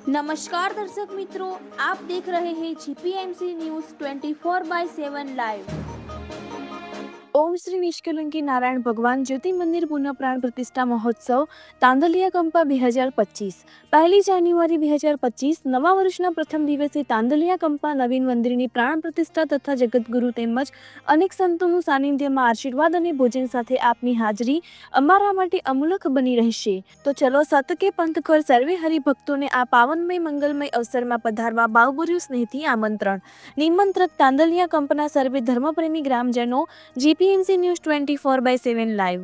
नमस्कार दर्शक मित्रों, आप देख रहे हैं जीपीएमसी न्यूज़ 24/7 लाइव। ओम श्री निष्कलंकी नारायण भगवान ज्योति मंदिर पुनः प्राण प्रतिष्ठा महोत्सव તાંદલિયા કંપા 2025 પહેલી જાન્યુઆરી 2025 નવા વર્ષના પ્રથમ દિવસે તાંદલિયા કંપા નવીન મંદિરની પ્રાણ પ્રતિષ્ઠા તથા જગતગુરુ તેમજ અનેક સંતોનું સાનિધ્યમાં આશીર્વાદ અને ભોજન સાથે આપની હાજરી અમારા માટે અમૂલક બની રહેશે। તો ચલો સતકે પંથકર સર્વે હરિભક્તોને આ પાવનમય મંગલમય અવસરમાં પધારવા ભાવભર્યું સ્નેહથી આમંત્રણ। નિમંત્રક તાંદલિયા કંપના સર્વે ધર્મપ્રેમી ગ્રામજનો। जीपीएमसी न्यूज़ 24/7 लाइव।